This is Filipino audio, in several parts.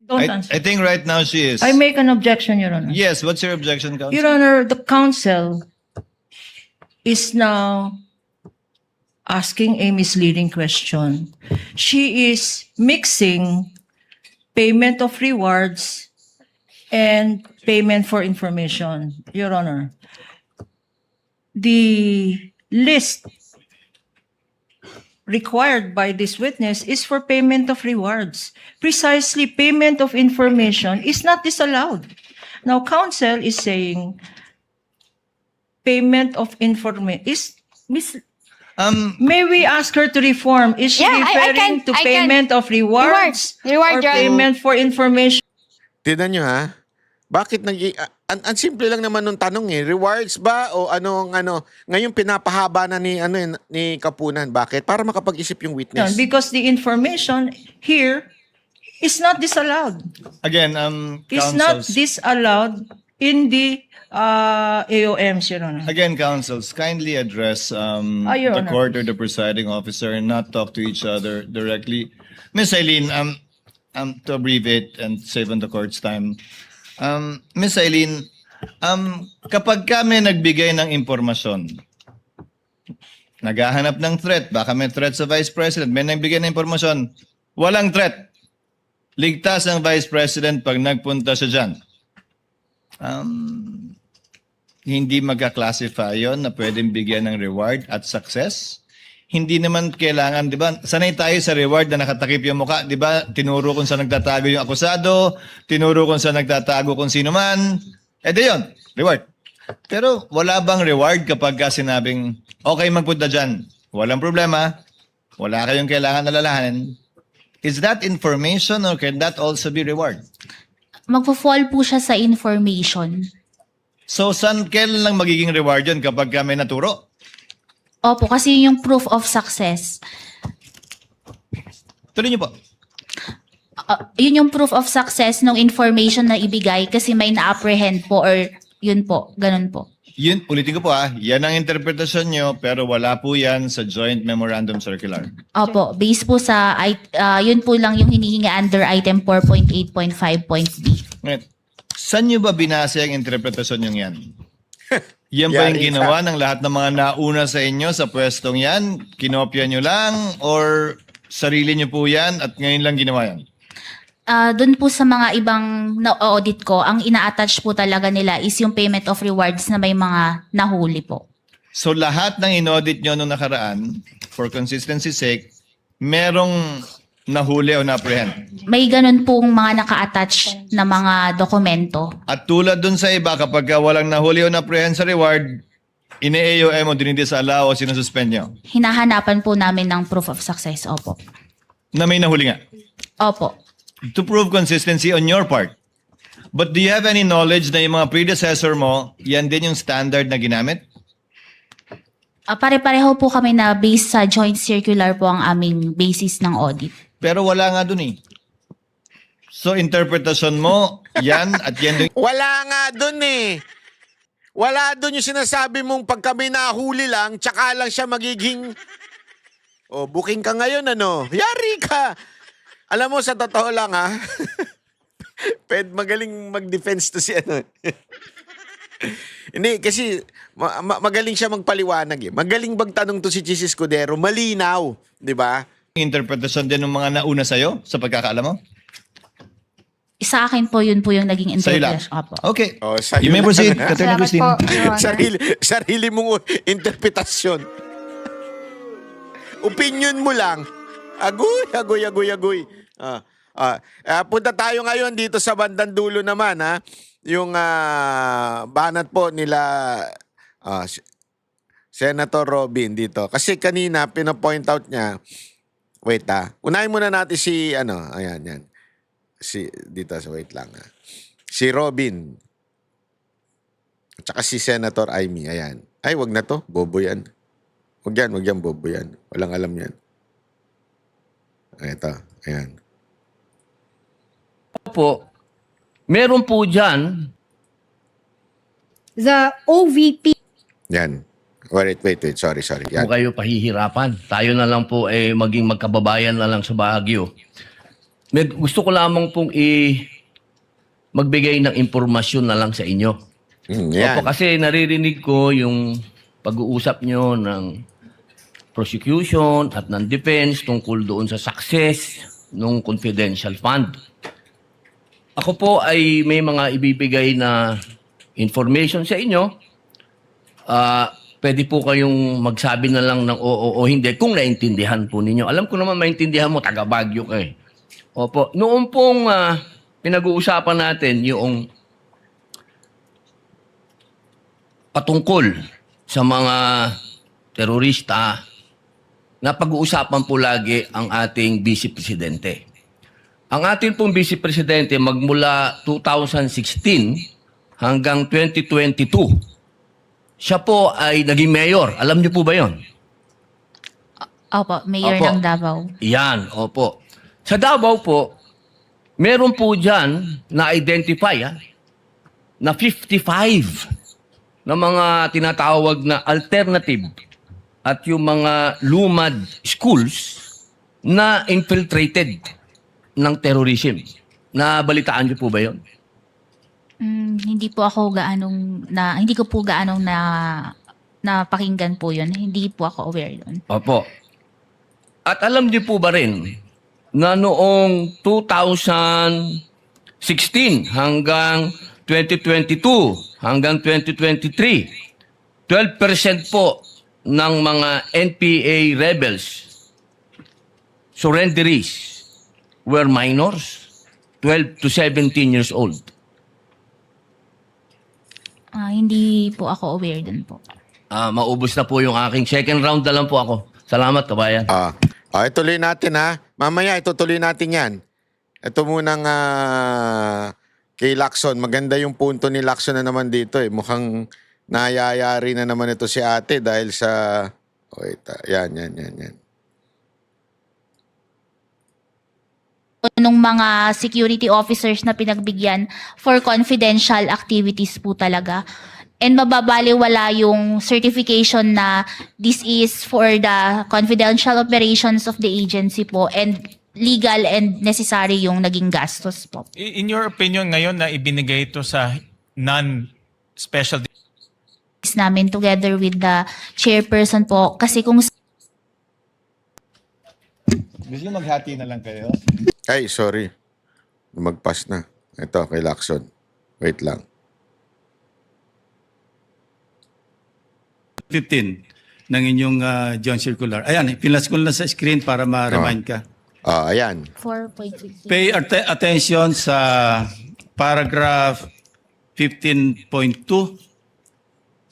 Don't I answer. think right now she is. I make an objection, Your Honor. Yes, what's your objection, Counsel? Your Honor, the counsel is now asking a misleading question. She is mixing payment of rewards and payment for information, Your Honor. The list required by this witness is for payment of rewards. Precisely, payment of information is not disallowed. Now, counsel is saying payment of information is may we ask her to reform? Is she Yeah, I referring can- to I can. payment of rewards Reward, or Your Honor. payment for information? Tignan nyo ha. Bakit ang simple lang naman nung tanong eh. Rewards ba o ano? Ngayon pinapahaba na ni Kapunan. Bakit? Para makapag-isip yung witness. Because the information here is not disallowed. Again, Is not counsels. disallowed in the AOMs, Your Honor. Again, counsels, kindly address Your the Honor. court or the presiding officer and not talk to each other directly. Miss Eileen, to abbreviate and save on the court's time. Miss Eileen, kapag kami nagbigay ng impormasyon, naghahanap ng threat, baka may threat sa Vice President, may nagbigay ng impormasyon, walang threat. Ligtas ang Vice President pag nagpunta siya dyan. Hindi magka-classify yon na pwedeng bigyan ng reward at success. Hindi naman kailangan, di ba? Sanay tayo sa reward na nakatakip yung mukha, di ba? Tinuro kung saan nagtatago yung akusado, tinuro kung saan nagtatago kung sino man. Di yun, reward. Pero wala bang reward kapag sinabing, okay, magpunta dyan. Walang problema. Wala kayong kailangan alalahanin. Is that information or can that also be reward? Magpo-fall po siya sa information. So, kailan lang magiging reward yun kapag may naturo? Opo, kasi yun yung proof of success. Tuloy niyo po. Yun yung proof of success ng information na ibigay kasi may na-apprehend po or yun po, ganun po. Yun, ulitin ko po yan ang interpretasyon nyo, pero wala po yan sa Joint Memorandum Circular. Opo, based po sa, yun po lang yung hinihingi under item 4.8.5.b. Ngayon, saan nyo ba binase ang interpretasyon nyo yan? Yan ba yung Yari ginawa ng lahat ng mga nauna sa inyo sa pwestong yan? Kinopya nyo lang? Or sarili nyo po yan at ngayon lang ginawa yan? Doon po sa mga ibang na-audit ko, ang ina-attach po talaga nila is yung payment of rewards na may mga nahuli po. So lahat ng inaudit nyo nung nakaraan, for consistency sake, merong nahuli o na-apprehend. May ganun pong mga naka-attach na mga dokumento. At tulad dun sa iba, kapag walang nahuli o na-apprehend sa reward, ine-AOM o dinidisallow o sinususpend nyo. Hinahanapan po namin ng proof of success. Opo. Na may nahuli nga. Opo. To prove consistency on your part. But do you have any knowledge na yung mga predecessor mo, yan din yung standard na ginamit? Pare-pareho po kami na based sa joint circular po ang aming basis ng audit. Pero wala nga dun eh. So interpretasyon mo, yan at yan din. Wala nga dun eh. Wala dun yung sinasabi mong pag kami nahuli lang, tsaka lang siya magiging... booking ka ngayon ano? Yari ka! Alam mo, sa totoo lang ha, magaling mag-defense to si ano. Hindi, kasi magaling siya magpaliwanag eh. Magaling magtanong to si Chis Escudero, malinaw, di ba? Interpretasyon din ng mga nauna sa'yo sa pagkakaalam mo? Sa akin po, yun po yung naging Sa'yo lang? interpretation. Opo. Okay. Sa'yo You may lang. proceed, Katrina Salamat Christine. po, Your Honor. sarili mong interpretasyon. Opinion mo lang. Agoy. Punta tayo ngayon dito sa bandang dulo naman ha. Yung banat po nila Senator Robin dito. Kasi kanina pinapoint out niya. Wait unahin muna natin si ayan yan. Dito wait lang ha. Si Robin. At saka si Senator Amy, ayan. Ay, wag na to, bobo yan. Wag yan, bobo yan. Walang alam yan. Ito, ayan. Po, meron po dyan, The OVP. Yan. Wait. Sorry. kung Yan. kayo pahihirapan. Tayo na lang po maging magkababayan na lang sa Baguio. gusto ko lamang pong magbigay ng impormasyon na lang sa inyo. Yan. Opo, kasi naririnig ko yung pag-uusap nyo ng prosecution at ng defense tungkol doon sa success ng confidential fund. Ako po ay may mga ibibigay na information sa inyo. Pwede po kayong magsabi na lang ng oo o hindi kung naintindihan po ninyo. Alam ko naman maintindihan mo, taga Baguio ka eh. Opo. Noong pong pinag-uusapan natin yung patungkol sa mga terorista, na pag-uusapan po lagi ang ating Vice Presidente. Ang ating pong Vice Presidente magmula 2016 hanggang 2022, siya po ay naging mayor. Alam niyo po ba yon? Opo, mayor Opo. ng Davao. Yan, opo. Sa Davao po, meron po dyan na-identify na 55 na mga tinatawag na alternative at yung mga lumad schools na infiltrated ng terrorism. Nabalitaan niyo po ba yon? Hindi po ako hindi ko po gaanong napakinggan po yun. Hindi po ako aware yun. Opo. At alam niyo po ba rin na noong 2016 hanggang 2022 hanggang 2023, 12% po ng mga NPA rebels, surrenderies, were minors, 12 to 17 years old. Hindi po ako aware dun po. Maubos na po yung aking second round na lang po ako. Salamat, kabayan. Ituloy natin ha. Mamaya itutuloy natin yan. Ito munang kay Lacson. Maganda yung punto ni Lacson na naman dito eh. Mukhang nayayari na naman ito si ate dahil sa... Wait, yan. Nung mga security officers na pinagbigyan for confidential activities po talaga. And mababaliwala yung certification na this is for the confidential operations of the agency po and legal and necessary yung naging gastos po. In your opinion ngayon na ibinigay ito sa non-special Namin together with the chairperson po kasi kung Gusto maghati na lang kayo? Ay, sorry. Magpas na. Ito, kay Lacson. Wait lang. 15 ng inyong Joint Circular. Ayan, pinas ko lang sa screen para ma-remind ka. Ayan. 4.50. Pay attention sa paragraph 15.2,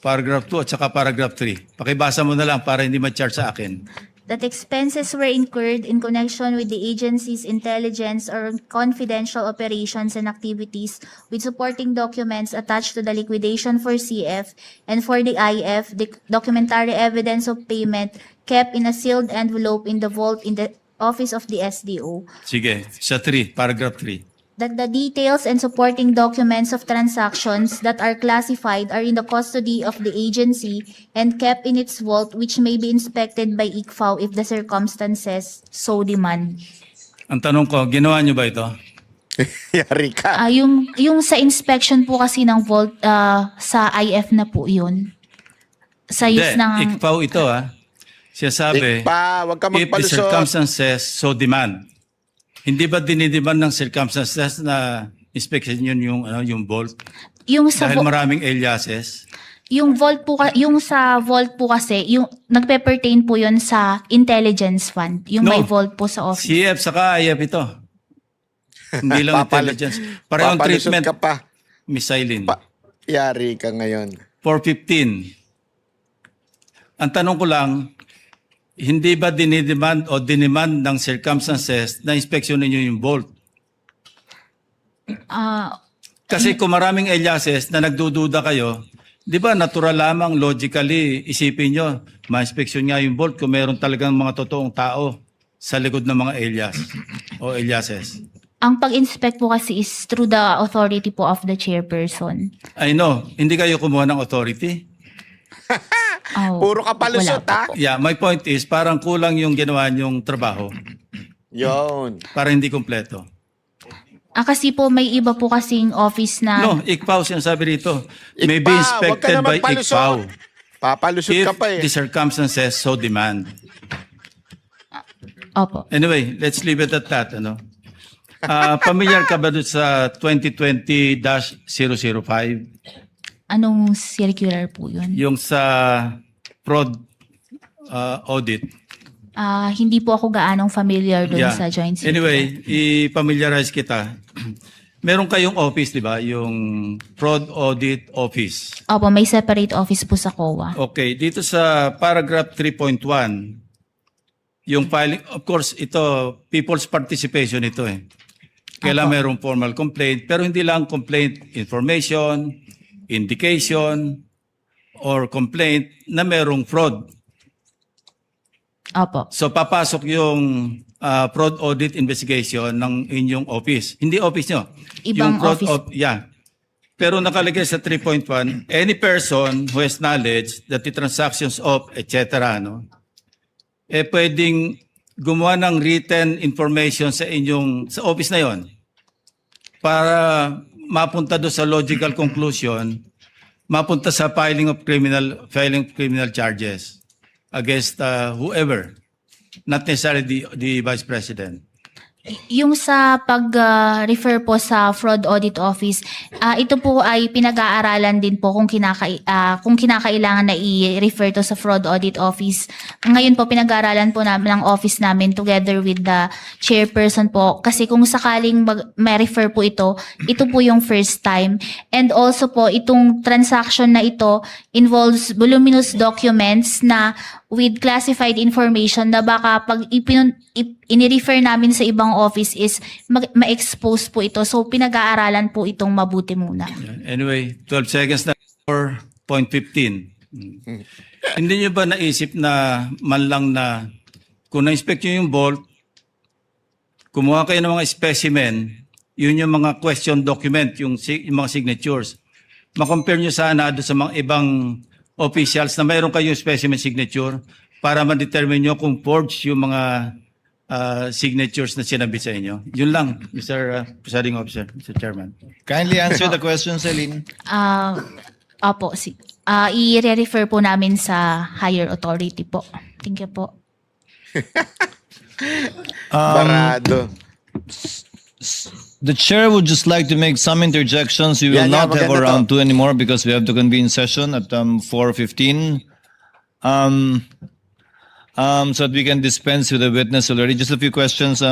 paragraph 2 at saka paragraph 3. Pakibasa mo na lang para hindi ma-charge sa akin. That expenses were incurred in connection with the agency's intelligence or confidential operations and activities with supporting documents attached to the liquidation for CF and for the IF, the documentary evidence of payment kept in a sealed envelope in the vault in the office of the SDO. Sige, sa 3, paragraph 3. That the details and supporting documents of transactions that are classified are in the custody of the agency and kept in its vault, which may be inspected by ICFAO if the circumstances so demand. Ang tanong ko, ginawa niyo ba ito? Yari ka. Yung sa inspection po kasi ng vault, sa IF na po yun. Sa use ng... ICFAO ito Siya sabi, Wag ka if the magpalusot. circumstances so demand. Hindi ba dinidemand ng circumstances na inspection yun yung vault? Yung sa Dahil maraming aliases. yung sa vault po kasi, yung nagpe-pertain po yun sa intelligence fund. Yung No. may vault po sa office. CF saka IF ito. Hindi lang intelligence. Parehong Papalusot treatment, ka pa. Miss Eileen. Yari ka ngayon. 415. Ang tanong ko lang, hindi ba dinidemand o dinemand ng circumstances na inspeksyon ninyo yung vault? Kasi kung maraming aliases na nagdududa kayo, di ba natural lamang logically isipin nyo, ma-inspeksyon nga yung vault kung meron talagang mga totoong tao sa likod ng mga alias o aliases. Ang pag-inspect po kasi is through the authority po of the chairperson. I know, hindi kayo kumuha ng authority. Puro ka palusot, wala po. Yeah, my point is parang kulang yung ginawa niyong trabaho Yun. para hindi kompleto. Kasi po may iba po kasing office na... No, ICPAO sinasabi rito. May be Ikpa, wag ka inspected naman by palusot. ICPAO Papalusot if ka pa eh. the circumstances so demand. Opo. Anyway, let's leave it at that. Ano? Familiar ka ba doon sa 2020-005? Anong circular po yun? Yung sa fraud audit. Hindi po ako gaanong familiar doon sa joint circular. Anyway, i-familiarize kita. Meron kayong office, di ba? Yung fraud audit office. Opo, may separate office po sa COA. Okay, dito sa paragraph 3.1, yung filing, of course, ito, people's participation ito eh. Kailangan merong formal complaint, pero hindi lang complaint, information, indication, or complaint na merong fraud. Opo. So papasok yung fraud audit investigation ng inyong office. Hindi office nyo. Ibang yung fraud office. yeah. Pero nakalagay sa 3.1, any person who has knowledge that the transactions of, etc., no, pwedeng gumawa ng written information sa inyong, sa office na yon para mapunta doon sa logical conclusion, mapunta sa filing of criminal charges against whoever, not necessarily the Vice President. Yung sa pag-refer po sa Fraud Audit Office, ito po ay pinag-aaralan din po kung kinakailangan na i-refer to sa Fraud Audit Office. Ngayon po pinag-aaralan po namin ng office namin together with the chairperson po. Kasi kung sakaling ma-refer po ito po yung first time. And also po, itong transaction na ito involves voluminous documents na with classified information na baka pag ini-refer namin sa ibang office is ma-expose po ito. So pinag-aaralan po itong mabuti muna. Anyway, 12 seconds na 4.15. Hindi nyo ba naisip na man lang na kung na-inspect nyo yung vault, kumuha kayo ng mga specimen, yun yung mga question document, yung mga signatures. Ma-compare nyo sana doon sa mga ibang officials na mayroon kayong specimen signature para ma-determine nyo kung forged yung mga signatures na sinabi sa inyo. Yun lang, Mr. Presiding Officer, Mr. Chairman. Kindly answer the question, Celine. Opo, i-refer po namin sa higher authority po. Thank you po. Barado. The chair would just like to make some interjections. We will Yeah, not have maganda a round to. 2 anymore because we have to convene session at 4:15. So that we can dispense with the witness already. Just a few questions,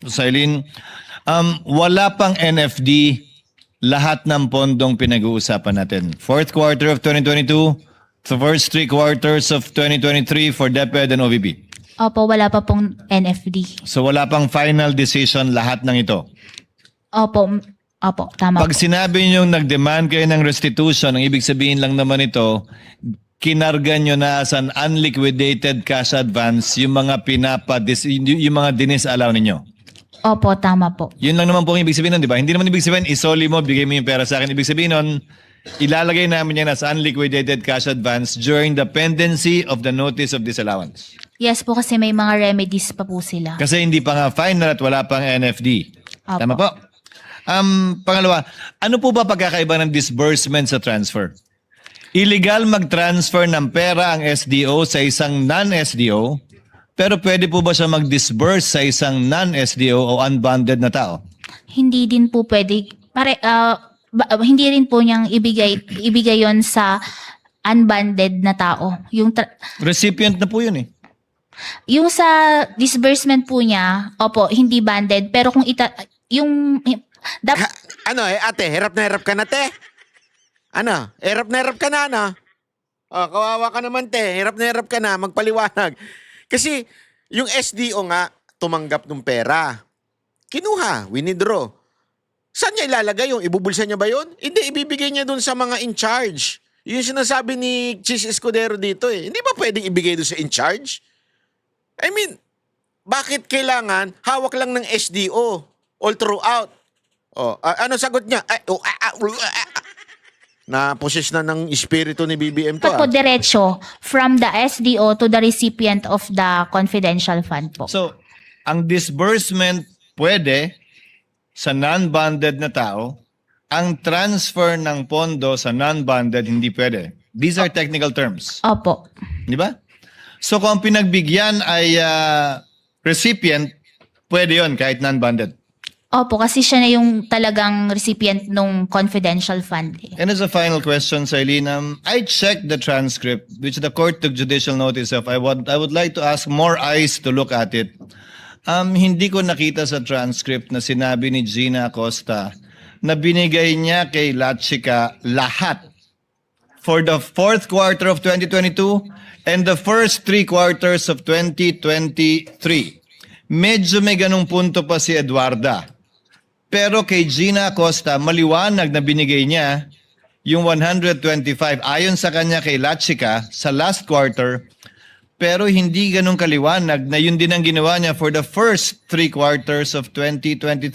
Silene. Wala pang NFD lahat ng pondong pinag-uusapan natin. Fourth quarter of 2022, the first 3 quarters of 2023 for DepEd and OVP. Opo, wala pa pong NFD. So wala pang final decision lahat ng ito. Opo, tama Pag po. sinabi nyo nag-demand kayo ng restitution, ang ibig sabihin lang naman ito, kinarga nyo na as an unliquidated cash advance yung mga yung mga dinis-allow ninyo. Opo, tama po. Yun lang naman po ang ibig sabihin nun, di ba? Hindi naman ibig sabihin, isoli mo, bigay mo yung pera sa akin. Ibig sabihin nun, ilalagay namin yan as unliquidated cash advance during the pendency of the notice of disallowance. Yes po, kasi may mga remedies pa po sila. Kasi hindi pa nga final at wala pang NFD. Opo. Tama po? Pangalawa, ano po ba pagkakaiba ng disbursement sa transfer? Illegal mag-transfer ng pera ang SDO sa isang non-SDO, pero pwede po ba siya mag-disburse sa isang non-SDO o unbonded na tao? Hindi din po pwede, hindi rin po niyang ibigay yon sa unbonded na tao. Recipient na po yun eh. Yung sa disbursement po niya, opo, hindi banded, pero kung Ate, hirap na hirap ka na, te. Hirap na hirap ka na, kawawa ka naman, te. Hirap na hirap ka na, magpaliwanag. Kasi, yung SDO nga, tumanggap ng pera. Kinuha, winidraw. Saan niya ilalagay yung? Ibubulsa niya ba yun? Hindi, ibibigay niya dun sa mga in charge. Yun yung sinasabi ni Chis Escudero dito eh. Hindi ba pwedeng ibigay dun sa in charge? I mean, bakit kailangan hawak lang ng SDO all throughout? Ano sagot niya? Na-possess na ng espiritu ni BBM to. po diretso from the SDO to the recipient of the confidential fund po. So, ang disbursement pwede, sa non-bonded na tao, ang transfer ng pondo sa non-bonded hindi pwede. These are technical terms. Opo. Di ba? So kung ang pinagbigyan ay recipient, pwede yon kahit non-bonded. Opo, kasi siya na yung talagang recipient nung confidential fund. And as a final question, Sailin, I checked the transcript, which the court took judicial notice of. I would like to ask more eyes to look at it. Hindi ko nakita sa transcript na sinabi ni Gina Acosta na binigay niya kay Lachica lahat for the fourth quarter of 2022 and the first 3 quarters of 2023. Medyo may ganung punto pa si Eduarda. Pero kay Gina Acosta, maliwanag na binigay niya yung 125 ayon sa kanya kay Lachica sa last quarter, pero hindi ganun kaliwanag na yun din ang ginawa niya for the first 3 quarters of 2023.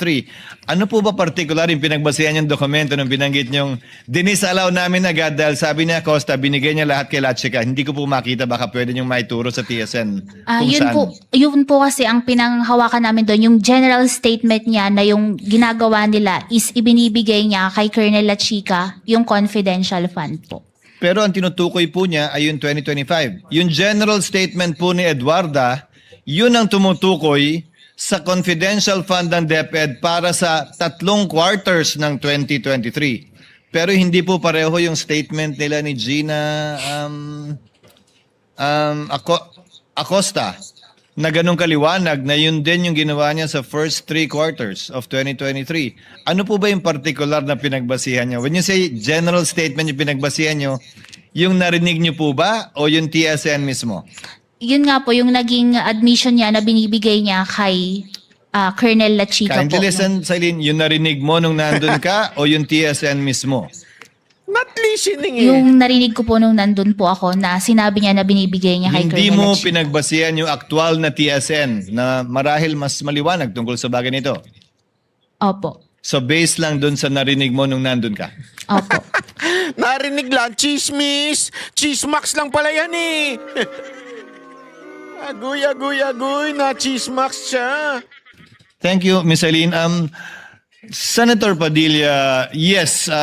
Ano po ba particular yung pinagbasihan yung dokumento nung binanggit niyong dinisallow namin agad dahil sabi niya Acosta, binigay niya lahat kay Lachica. Hindi ko po makita, baka pwede niyong maituro sa TSN kung saan. Yun po kasi ang pinanghawakan namin doon, yung general statement niya na yung ginagawa nila is ibinibigay niya kay Colonel Lachica yung confidential fund po. Pero ang tinutukoy po niya ay yung 2025. Yung general statement po ni Eduarda, yun ang tumutukoy sa confidential fund ng DepEd para sa 3 quarters ng 2023. Pero hindi po pareho yung statement nila ni Gina Acosta na ganun kaliwanag na yun din yung ginawa niya sa first 3 quarters of 2023. Ano po ba yung particular na pinagbasihan niyo? When you say general statement yung pinagbasihan niyo, yung narinig niyo po ba o yung TSN mismo? Yun nga po, yung naging admission niya na binibigay niya kay Colonel Lachica po. Kindly listen, Sailin, yung narinig mo nung nandun ka o yung TSN mismo? Not listening eh. Yung narinig ko po nung nandun po ako na sinabi niya na binibigay niya kay Hindi Colonel mo Lachica. pinagbasihan yung aktual na TSN na marahil mas maliwanag tungkol sa bagay nito. Opo. So based lang dun sa narinig mo nung nandun ka. Opo. Narinig lang, chismis. Chismax lang pala yan eh. Agoy, na chismax siya. Thank you, Ms. Eileen. Senator Padilla, yes,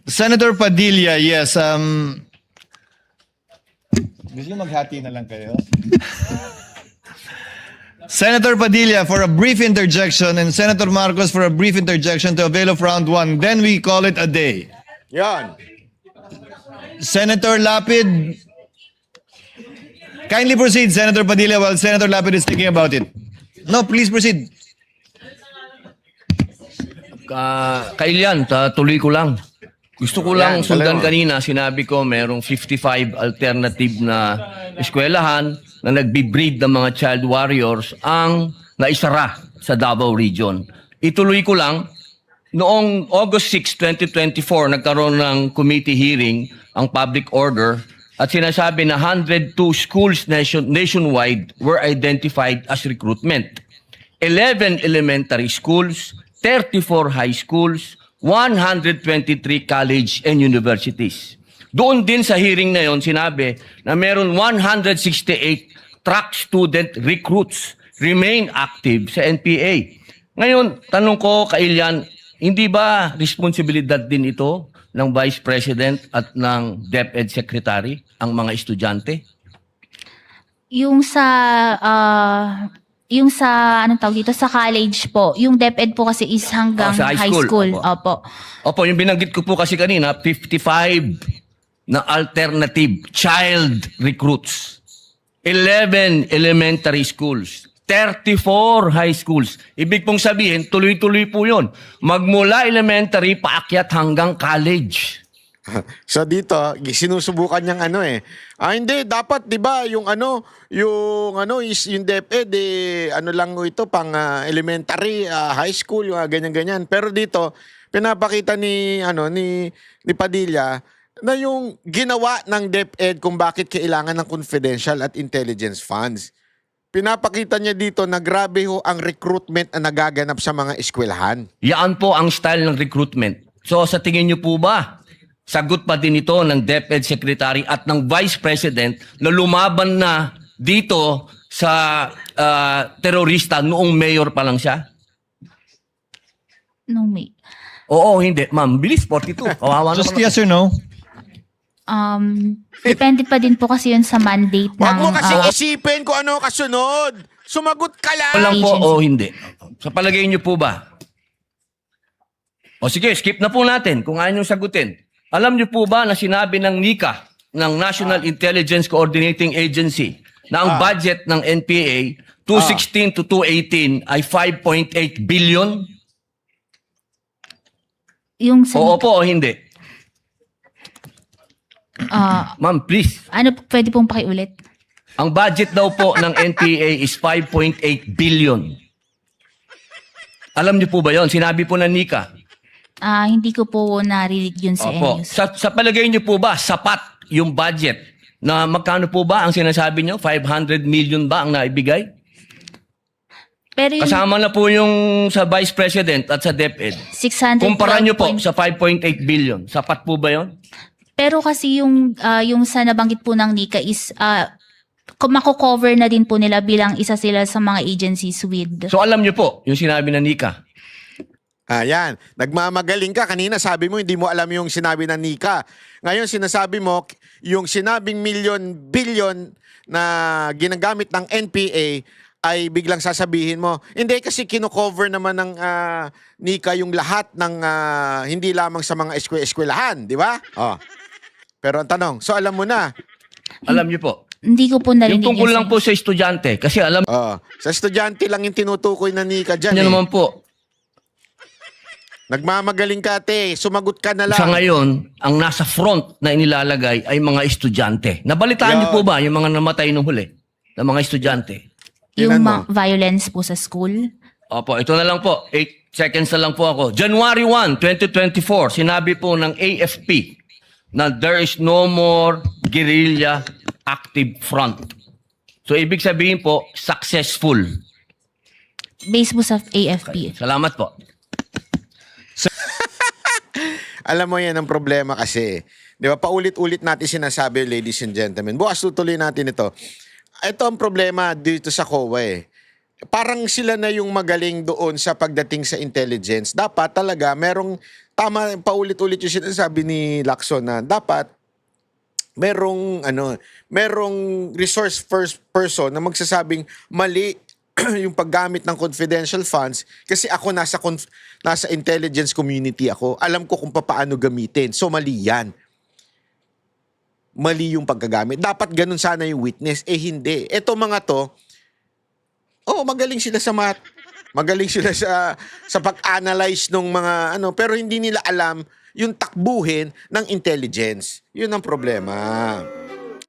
Senator Padilla, yes. Gusto nyo maghati na lang kayo? Senator Padilla for a brief interjection and Senator Marcos for a brief interjection to avail of round 1. Then we call it a day. Yan. Senator Lapid, kindly proceed, Senator Padilla, while Senator Lapid is thinking about it. No, please proceed. Kailian, tuloy ko lang. Gusto ko lang Ayan, sundan dalawa. kanina, sinabi ko merong 55 alternative na eskwelahan na nagbe-breed ng mga child warriors ang naisara sa Davao Region. Ituloy ko lang, noong August 6, 2024, nagkaroon ng committee hearing ang public order at sinasabi na 102 schools nationwide were identified as recruitment. 11 elementary schools, 34 high schools, 123 college and universities. Doon din sa hearing na yon sinabi na meron 168 track student recruits remain active sa NPA. Ngayon, tanong ko Kailian, hindi ba responsibilidad din ito ng Vice President at ng DepEd Secretary ang mga estudyante? Yung sa anong tawag dito sa college po, yung DepEd po kasi is hanggang Sa high school. Opo. Opo. Opo, yung binanggit ko po kasi kanina, 55 na alternative child recruits. 11 elementary schools. 34 high schools. Ibig pong sabihin, tuloy-tuloy po yun. Magmula elementary, paakyat hanggang college. So dito, sinusubukan niyang hindi dapat 'di ba yung is yung DepEd lang ito pang elementary, high school, yung ganyan-ganyan. Pero dito pinapakita ni Padilla na yung ginawa ng DepEd kung bakit kailangan ng confidential at intelligence funds. Pinapakita niya dito na grabe ho ang recruitment na nagaganap sa mga eskwelahan. Yan po ang style ng recruitment. So sa tingin niyo po ba, sagot pa din ito ng DepEd Secretary at ng Vice President na lumaban na dito sa terorista noong mayor pa lang siya? No, may. Oo, hindi. Ma'am, bilis, 42. Kawawa Just naman. yes or no? Depende pa din po kasi yun sa mandate Huwag ng mo kasi isipin kung ano kasunod. Sumagot ka Ako lang. lang po agency. o hindi. Sa palagay niyo po ba? O sige, skip na po natin kung ayaw niyong sagutin. Alam niyo po ba na sinabi ng NICA, ng National Intelligence Coordinating Agency, na ang budget ng NPA 2016 to 2018 ay 5.8 billion? yung sa, Oo po o hindi? Ma'am, please. ano, pwede pong pakiulit? Ang budget daw po ng NPA is 5.8 billion. Alam niyo po ba yon? Sinabi po ng NICA. Hindi ko po narinig yun sa Opo. news. Sa palagay niyo po ba, sapat yung budget na magkano po ba ang sinasabi niyo? 500 million ba ang naibigay? Pero yung Kasama na po yung sa Vice President at sa DepEd. 612 Kumpara niyo po point- sa 5.8 billion. Sapat po ba yon? Pero kasi yung sa nabanggit po ng NICA is mako-cover na din po nila bilang isa sila sa mga agencies with. So alam niyo po yung sinabi ng NICA. Ayan, nagmamagaling ka. Kanina sabi mo, hindi mo alam yung sinabi ng Nika. Ngayon, sinasabi mo, yung sinabing billion na ginagamit ng NPA ay biglang sasabihin mo, hindi kasi kino-cover naman ng Nika yung lahat ng hindi lamang sa mga eskwelahan, di ba? Oh. Pero ang tanong, so alam mo na, Alam niyo po. Hindi ko po narinig Yung tungkol yun lang sa- po sa estudyante. Kasi alam sa estudyante lang yung tinutukoy na Nika dyan. niyo Eh. naman po, Nagmamagaling ka, te. Sumagot ka na lang. sa ngayon, ang nasa front na inilalagay ay mga estudyante. Nabalitaan niyo Yun. po ba yung mga namatay nung huli? Na mga estudyante? yung Tingnan mo. violence po sa school. Opo, ito na lang po. 8 seconds na lang po ako. January 1, 2024, sinabi po ng AFP na there is no more guerrilla active front. So, ibig sabihin po, successful. Based po sa AFP. Salamat po. Alam mo yan ang problema kasi. Di ba? Paulit-ulit natin sinasabi, ladies and gentlemen. Bukas tutuloy natin ito. Ito ang problema dito sa COA eh. Parang sila na yung magaling doon sa pagdating sa intelligence. Dapat talaga merong, tama, paulit-ulit yung sinasabi ni Lacson na dapat merong resource first person na magsasabing mali yung paggamit ng confidential funds kasi ako nasa intelligence community ako. Alam ko kung paano gamitin. So mali yan. Mali yung paggagamit. Dapat ganun sana yung witness. Eh hindi. Eto mga to, magaling sila sa math. Magaling sila sa pag-analyze ng mga pero hindi nila alam yung takbuhin ng intelligence. Yun ang problema.